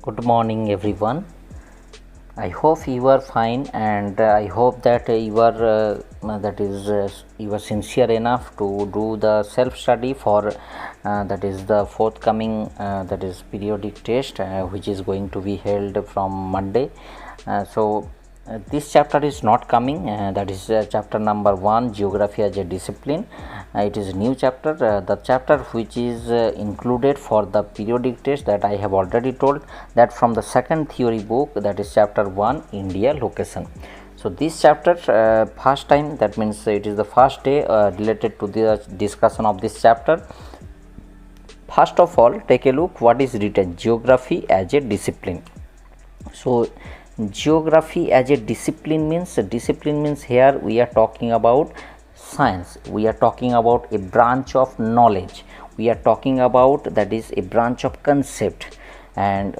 Good morning, everyone. I hope you are fine, and I hope that you are sincere enough to do the self study for that is the forthcoming that is periodic test, which is going to be held from Monday. This chapter is not coming. That is chapter number 1, Geography as a Discipline. It is a new chapter. The chapter which is included for the periodic test, that I have already told, that from the second theory book, that is chapter 1, India location. So this chapter, first time, that means it is the first day related to the discussion of this chapter. First of all, take a look what is written: geography as a discipline. So geography as a discipline means here we are talking about science, we are talking about a branch of knowledge, we are talking about that is a branch of concept, and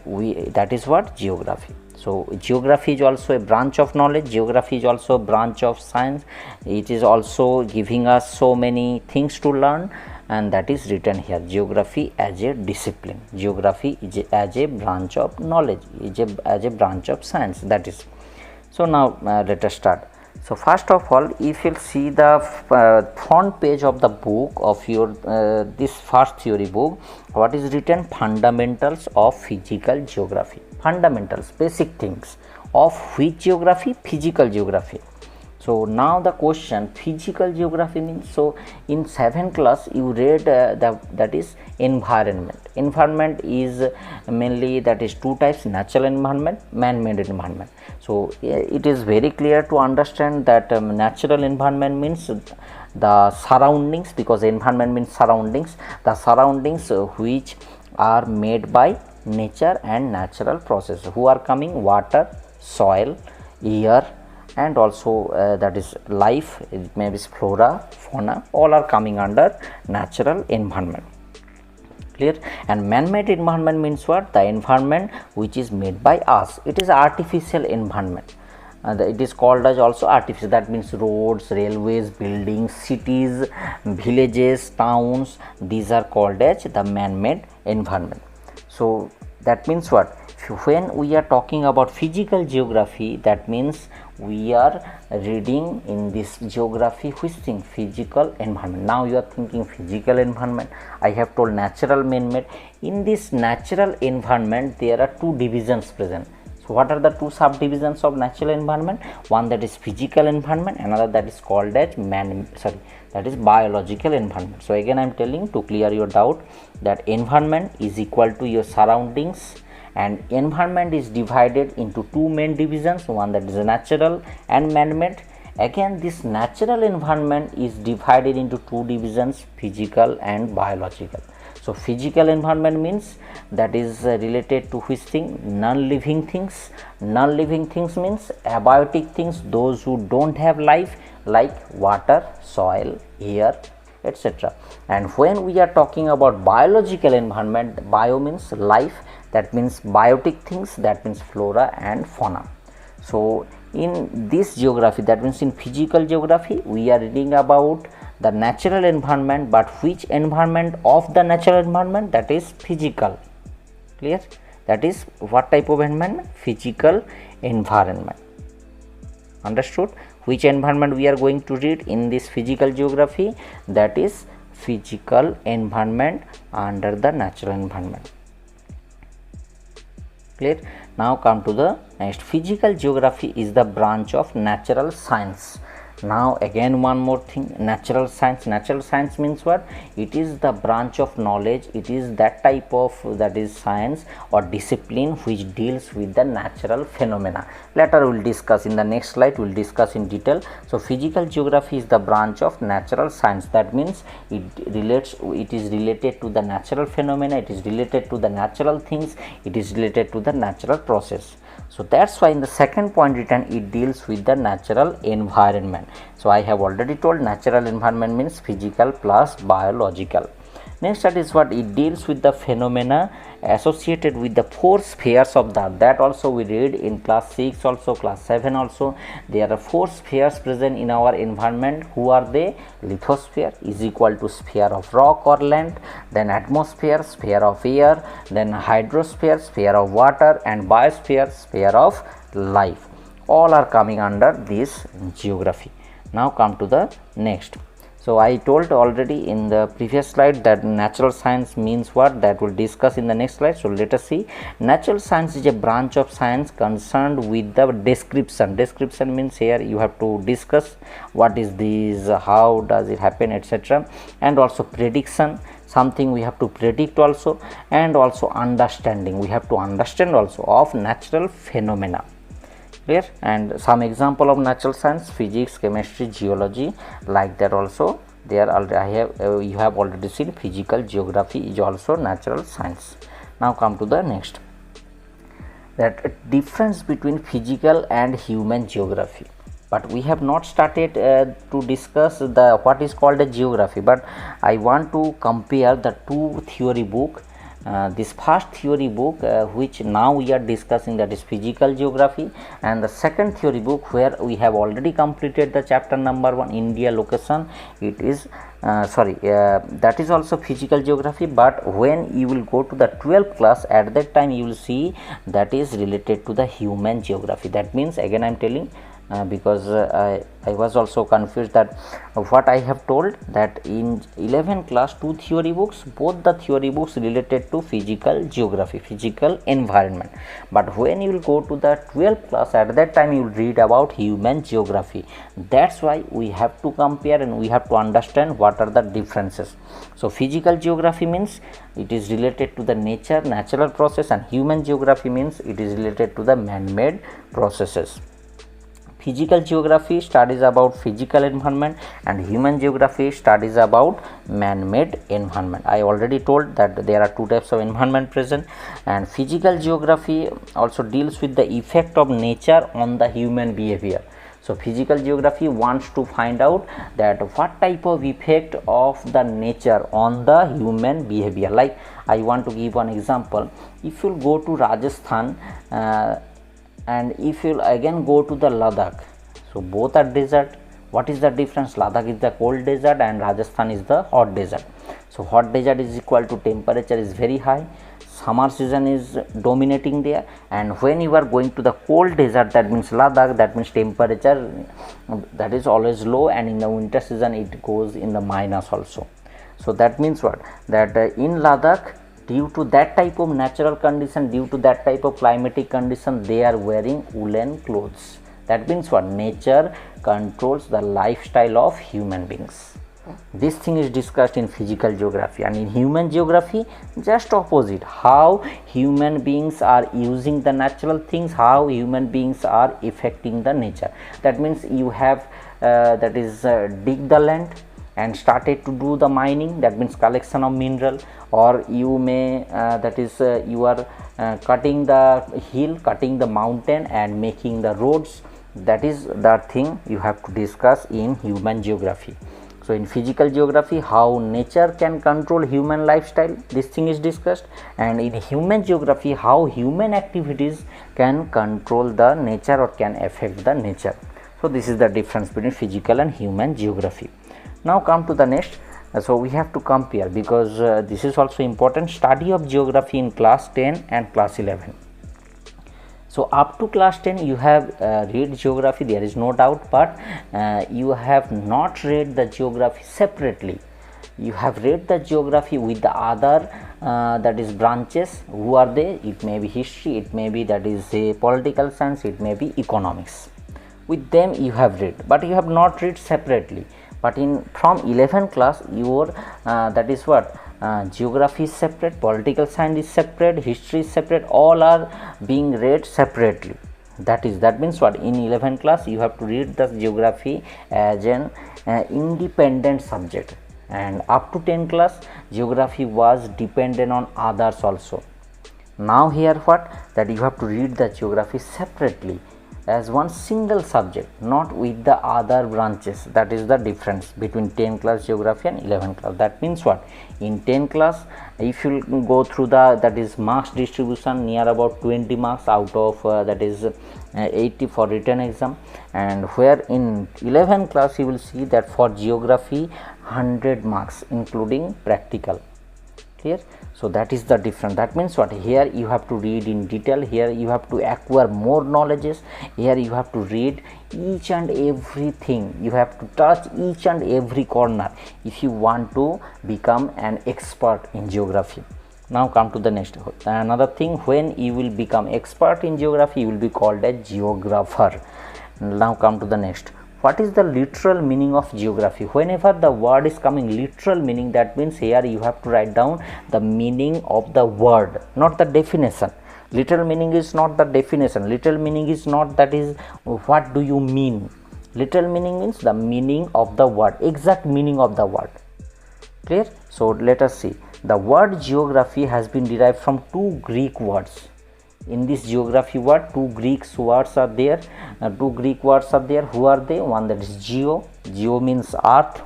that is what geography. So geography is also a branch of knowledge, geography is also a branch of science. It is also giving us so many things to learn, and that is written here: geography as a discipline, geography is as a branch of knowledge, as a branch of science, that is. So now let us start. So first of all, if you see the front page of the book of your this first theory book, what is written? Fundamentals of physical geography. Fundamentals, basic things of which geography? Physical geography. So now the question, physical geography means, so in 7th class you read that is environment. Environment is mainly, that is two types: natural environment, man-made environment. So it is very clear to understand that natural environment means the surroundings, because environment means surroundings, the surroundings which are made by nature and natural process, who are coming: water, soil, air, and also that is life, it may be flora, fauna, all are coming under natural environment. Clear? And man-made environment means what? The environment which is made by us. It is artificial environment. It is called as also artificial. That means roads, railways, buildings, cities, villages, towns. These are called as the man-made environment. So that means what? When we are talking about physical geography, that means we are reading in this geography which thing? Physical environment. Now you are thinking physical environment, I have told natural, man-made. In this natural environment there are two divisions present. So what are the two subdivisions of natural environment? One that is physical environment, another that is called as that is biological environment. So again I am telling to clear your doubt that environment is equal to your surroundings, and environment is divided into two main divisions, one that is natural and man-made. Again, this natural environment is divided into two divisions: physical and biological. So physical environment means that is related to which thing? Non-living things. Non-living things means abiotic things, those who don't have life, like water, soil, air, etc. And when we are talking about biological environment, bio means life, that means biotic things, that means flora and fauna. So in this geography, that means in physical geography, we are reading about the natural environment, but which environment of the natural environment? That is physical. Clear? That is what type of environment? Physical environment. Understood? Which environment we are going to read in this physical geography? That is physical environment under the natural environment. Clear? Now come to the next. Physical geography is the branch of natural science. Now again one more thing, natural science. Natural science means what? It is the branch of knowledge, it is that type of, that is science or discipline which deals with the natural phenomena. Later we will discuss, in the next slide we will discuss in detail. So physical geography is the branch of natural science. That means it is related to the natural phenomena, it is related to the natural things, it is related to the natural process. So that's why in the second point written, it deals with the natural environment. So I have already told natural environment means physical plus biological. Next, that is what it deals with the phenomena associated with the four spheres of the earth. That also we read in class 6 also, class 7 also. There are four spheres present in our environment. Who are they? Lithosphere is equal to sphere of rock or land, then atmosphere, sphere of air, then hydrosphere, sphere of water, and biosphere, sphere of life. All are coming under this geography. Now come to the next. So I told already in the previous slide that natural science means what, that we'll discuss in the next slide. So let us see. Natural science is a branch of science concerned with the description. Description means here you have to discuss what is this, how does it happen, etc. And also prediction, something we have to predict also, and also understanding, we have to understand also of natural phenomena. Clear? And some example of natural science: physics, chemistry, geology, like that also there already you have already seen. Physical geography is also natural science. Now come to the next, that difference between physical and human geography. But we have not started to discuss the what is called a geography, but I want to compare the two theory book. This first theory book which now we are discussing, that is physical geography, and the second theory book where we have already completed the chapter number 1, India location. It is that is also physical geography, but when you will go to the 12th class, at that time you will see that is related to the human geography. That means, again I am telling because I was also confused that what I have told, that in 11th class 2 theory books, both the theory books related to physical geography, physical environment, but when you will go to the 12th class, at that time you will read about human geography. That's why we have to compare and we have to understand what are the differences. So physical geography means it is related to the nature, natural process, and human geography means it is related to the man-made processes. Physical geography studies about physical environment and human geography studies about man-made environment. I already told that there are two types of environment present, and physical geography also deals with the effect of nature on the human behavior. So physical geography wants to find out that what type of effect of the nature on the human behavior. Like I want to give one example. If you go to Rajasthan and if you again go to the Ladakh, so both are desert. What is the difference? Ladakh is the cold desert and Rajasthan is the hot desert. So hot desert is equal to temperature is very high, summer season is dominating there, and when you are going to the cold desert, that means Ladakh, that means temperature that is always low, and in the winter season it goes in the minus also. So that means what, that in Ladakh, due to that type of natural condition, due to that type of climatic condition, they are wearing woolen clothes. That means what, nature controls the lifestyle of human beings. This thing is discussed in physical geography, and in human geography just opposite, how human beings are using the natural things, how human beings are affecting the nature. That means you have dig the land and started to do the mining, that means collection of mineral, or you may you are cutting the hill, cutting the mountain and making the roads. That is the thing you have to discuss in human geography. So in physical geography, how nature can control human lifestyle, this thing is discussed, and in human geography, how human activities can control the nature or can affect the nature. So this is the difference between physical and human geography. Now come to the next. So we have to compare, because this is also important, study of geography in class 10 and class 11. So up to class 10 you have read geography, there is no doubt, but you have not read the geography separately. You have read the geography with the other that is branches. Who are they? It may be history, it may be that is a political science, it may be economics. With them you have read, but you have not read separately. But in from 11th class, your that is what, geography is separate, political science is separate, history is separate, all are being read separately. That means what, in 11th class you have to read the geography as an independent subject, and up to 10th class geography was dependent on others also. Now here what, that you have to read the geography separately. as one single subject, not with the other branches. That is the difference between 10 class geography and 11 class. That means what? In 10 class, if you go through the, that is marks distribution, near about 20 marks out of that is 80 for written exam, and where in 11 class you will see that for geography 100 marks including practical. Clear? So that is the difference. That means what? Here you have to read in detail, here you have to acquire more knowledges, here you have to read each and everything, you have to touch each and every corner if you want to become an expert in geography. Now come to the next. Another thing, when you will become expert in geography, you will be called a geographer. Now come to the next. What is the literal meaning of geography? Whenever the word is coming literal meaning, that means here you have to write down the meaning of the word, not the definition. Literal meaning is not the definition. Literal meaning is not that is what do you mean. Literal meaning means the meaning of the word, exact meaning of the word. Clear? So let us see. The word geography has been derived from two Greek words. In this geography word, two Greek words are there. Who are they? One, that is geo. Geo means earth,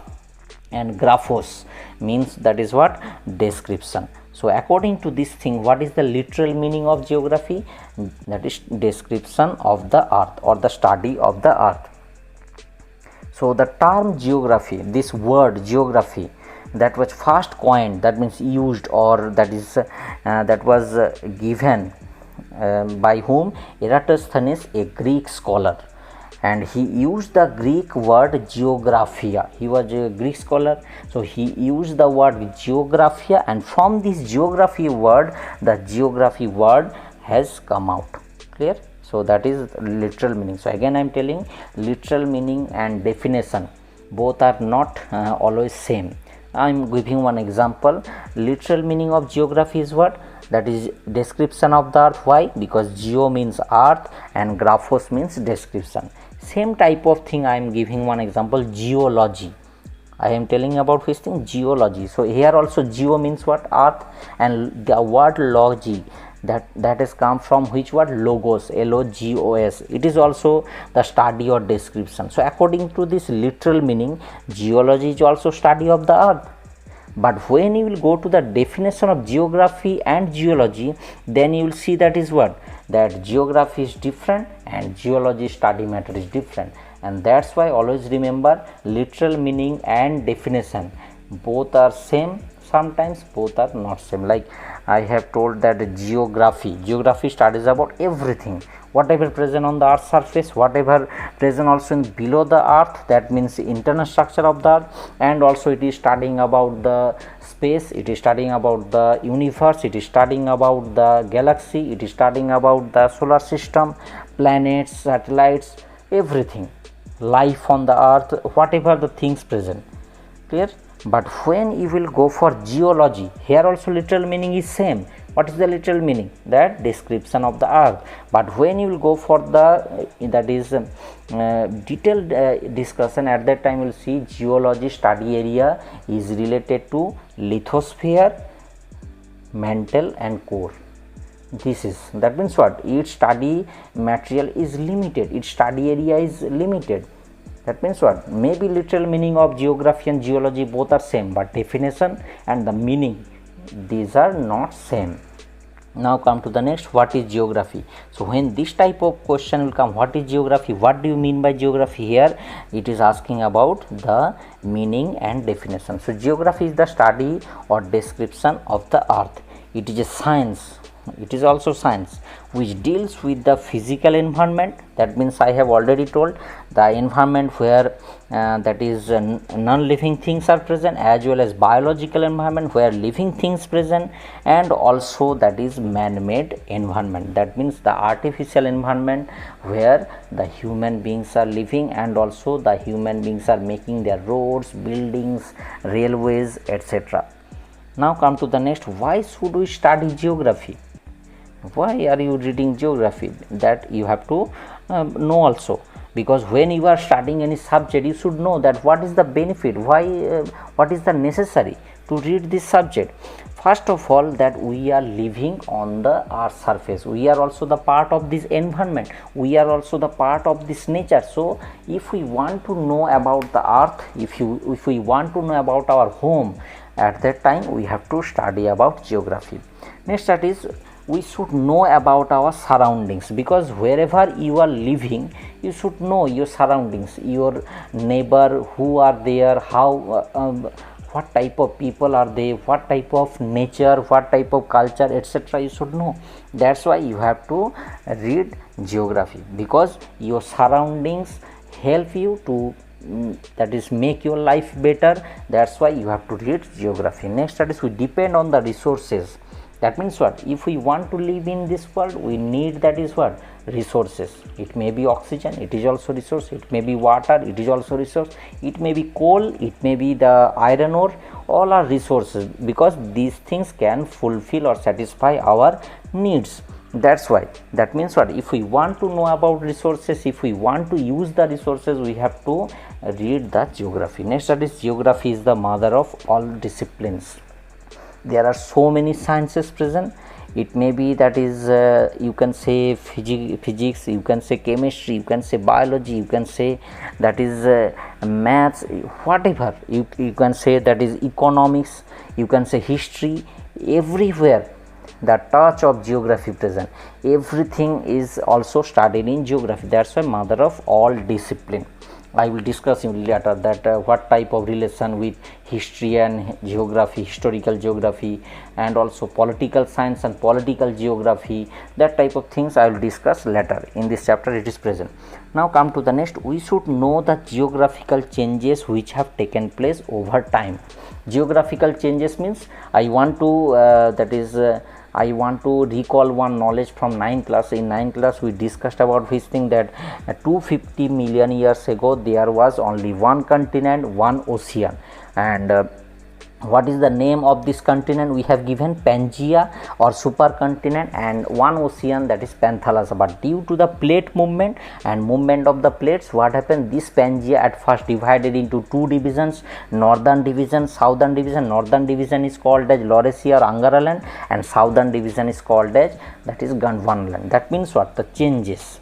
and graphos means, that is what? Description. So according to this thing, what is the literal meaning of geography? That is description of the earth or the study of the earth. So the term geography, this word geography, that was first coined, that means used, or that is that was given by whom? Eratosthenes, a Greek scholar, and he used the Greek word geographia. He was a Greek scholar, so he used the word geographia, and from this geography word, the geography word has come out. Clear? So that is literal meaning. So again I am telling, literal meaning and definition both are not always same. I am giving one example. Literal meaning of geography is what? That is description of the earth. Why? Because geo means earth and graphos means description. Same type of thing I am giving one example, geology. I am telling about which thing? Geology. So here also geo means what? Earth, and the word logy, that has come from which word? Logos, Logos. It is also the study or description. So according to this literal meaning, geology is also study of the earth. But when you will go to the definition of geography and geology, then you will see that is what? That geography is different and geology study matter is different. And that's why always remember, literal meaning and definition both are same, sometimes both are not same. Like I have told that geography studies about everything, whatever present on the earth's surface, whatever present also in below the earth, that means internal structure of the earth, and also it is studying about the space, it is studying about the universe, it is studying about the galaxy, it is studying about the solar system, planets, satellites, everything, life on the earth, whatever the things present. Clear? But when you will go for geology, here also literal meaning is same. What is the literal meaning? That description of the earth. But when you will go for the that is detailed discussion, at that time you will see geology study area is related to lithosphere, mantle and core. This is, that means what? Its study material is limited, its study area is limited. That means what? Maybe literal meaning of geography and geology both are same, but definition and the meaning, these are not same. Now come to the next, what is geography? So when this type of question will come, what is geography? What do you mean by geography? Here it is asking about the meaning and definition. So geography is the study or description of the earth. It is a science, it is also science which deals with the physical environment. That means I have already told the environment where that is non-living things are present, as well as biological environment where living things present, and also that is man-made environment. That means the artificial environment where the human beings are living, and also the human beings are making their roads, buildings, railways, etc. Now come to the next, why should we study geography? Why are you reading geography? That you have to know also, because when you are studying any subject, you should know that what is the benefit, why what is the necessary to read this subject? First of all, that we are living on the earth's surface, we are also the part of this environment, we are also the part of this nature. So if we want to know about the earth, if we want to know about our home, at that time we have to study about geography. Next, that is, we should know about our surroundings, because wherever you are living, you should know your surroundings, your neighbor, who are there, how what type of people are they, what type of nature, what type of culture, etc. you should know. That's why you have to read geography, because your surroundings help you to that is make your life better. That's why you have to read geography. Next, that is, we depend on the resources. That means what? If we want to live in this world, we need, that is what? Resources. It may be oxygen, it is also resource. It may be water, it is also resource. It may be coal, it may be the iron ore. All are resources, because these things can fulfill or satisfy our needs. That's why, that means what? If we want to know about resources, if we want to use the resources, we have to read the geography. Next, that is, geography is the mother of all disciplines. There are so many sciences present. It may be, that is, you can say physics, you can say chemistry, you can say biology, you can say that is maths, whatever you can say, that is economics, you can say history. Everywhere the touch of geography present. Everything is also studied in geography. That's why mother of all discipline. I will discuss in later that what type of relation with history and geography, historical geography, and also political science and political geography. That type of things I will discuss later. In this chapter it is present. Now come to the next. We should know the geographical changes which have taken place over time. Geographical changes means, I want to I want to recall one knowledge from 9th class. In 9th class we discussed about this thing, that 250 million years ago there was only one continent, one ocean. And what is the name of this continent? We have given Pangea or supercontinent, and one ocean, that is Panthalassa. But due to the plate movement and movement of the plates, what happened? This Pangea at first divided into two divisions: northern division, southern division. Northern division is called as Laurasia or Angaraland, and southern division is called as, that is, Gondwanaland. That means what? The changes.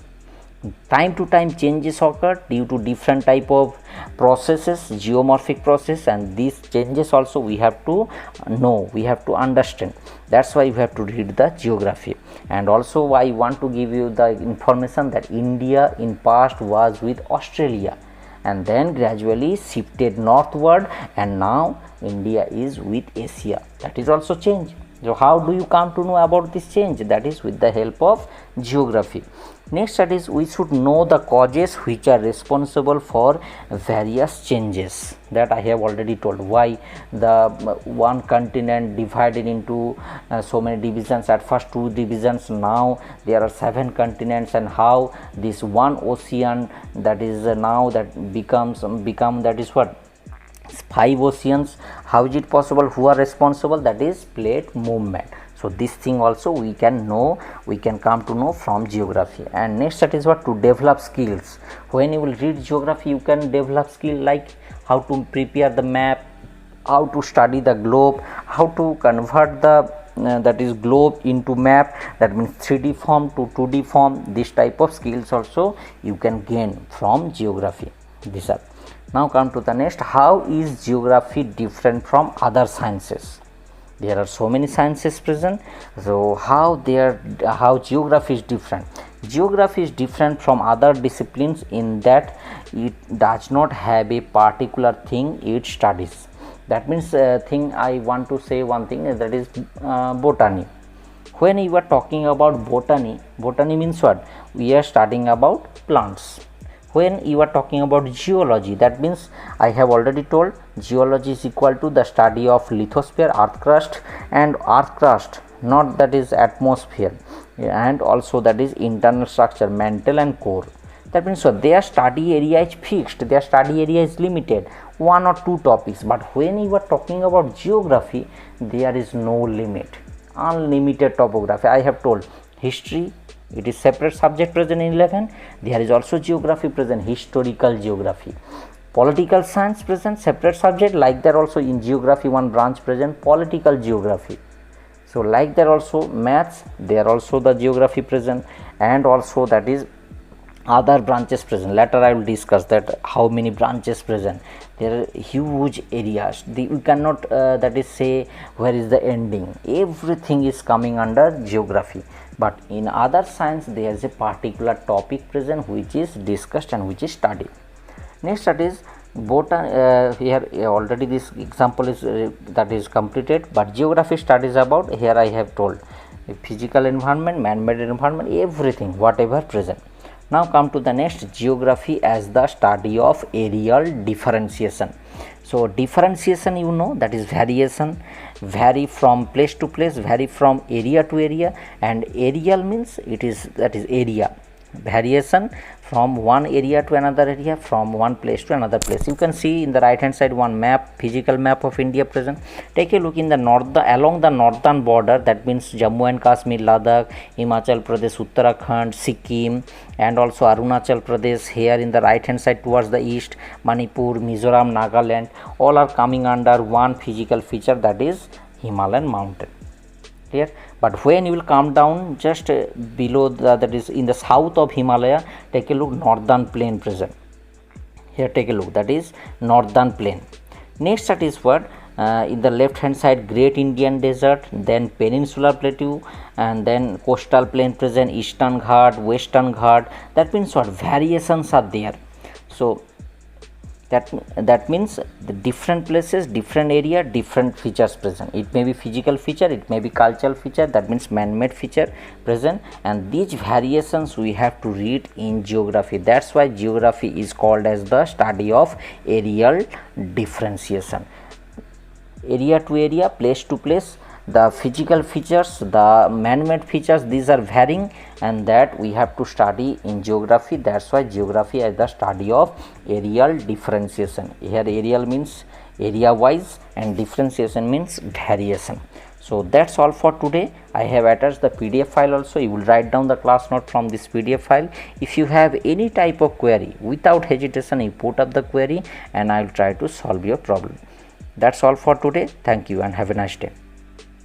Time to time changes occur due to different type of processes, geomorphic process, and these changes also we have to know, we have to understand. That's why we have to read the geography. And also I want to give you the information that India in past was with Australia, and then gradually shifted northward, and now India is with Asia. That is also change. So how do you come to know about this change? That is with the help of geography. Next, that is, we should know the causes which are responsible for various changes. That I have already told. Why the one continent divided into so many divisions. At first 2 divisions, now there are 7 continents, and how this one ocean, that is now that become that is what? 5 oceans. How is it possible? Who are responsible? That is plate movement. So this thing also we can know, we can come to know from geography. And next, that is what? To develop skills. When you will read geography, you can develop skill like how to prepare the map, how to study the globe, how to convert the that is globe into map, that means 3D form to 2D form. This type of skills also you can gain from geography. These are. Now come to the next. How is geography different from other sciences? There are so many sciences present. So how geography is different? Geography is different from other disciplines in that it does not have a particular thing it studies. That means I want to say one thing, that is botany. When you are talking about botany means what? We are studying about plants. When you are talking about geology, that means I have already told, geology is equal to the study of lithosphere, earth crust, and earth crust, not that is atmosphere, and also that is internal structure, mantle and core. That means so their study area is fixed, their study area is limited, 1 or 2 topics. But when you are talking about geography, there is no limit, unlimited topography. I have told history, it is separate subject present in 11. There is also geography present, historical geography. Political science present separate subject, like that also in geography one branch present political geography. So like that also maths, there also the geography present, and also that is other branches present. Later I will discuss that how many branches present. There are huge areas, we cannot that is say where is the ending. Everything is coming under geography, but in other science there is a particular topic present which is discussed and which is studied. Next, that is here already this example is that is completed, but geography studies about, here I have told physical environment, man-made environment, everything whatever present. Now come to the next, geography as the study of areal differentiation. So differentiation, you know, that is variation, vary from place to place, vary from area to area, and areal means it is, that is area, variation from one area to another area, from one place to another place. You can see in the right hand side one map, physical map of India present. Take a look in the north, along the northern border, that means Jammu and Kashmir, Ladakh, Himachal Pradesh, Uttarakhand, Sikkim, and also Arunachal Pradesh. Here in the right hand side towards the east, Manipur, Mizoram, Nagaland, all are coming under one physical feature, that is Himalayan mountain. Clear? But when you will come down just below that is in the south of Himalaya, take a look, northern plain present. Here take a look, that is northern plain. Next, that is what in the left hand side, Great Indian Desert, then Peninsular Plateau, and then coastal plain present, Eastern Ghat, Western Ghat. That means what, variations are there. So that means the different places, different area, different features present. It may be physical feature, it may be cultural feature, that means man-made feature present, and these variations we have to read in geography. That's why geography is called as the study of areal differentiation. Area to area, place to place, the physical features, the man-made features, these are varying, and that we have to study in geography. That's why geography is the study of areal differentiation. Here areal means area wise and differentiation means variation. So that's all for today. I have attached the PDF file also. You will write down the class note from this PDF file. If you have any type of query, without hesitation you put up the query and I will try to solve your problem. That's all for today. Thank you and have a nice day.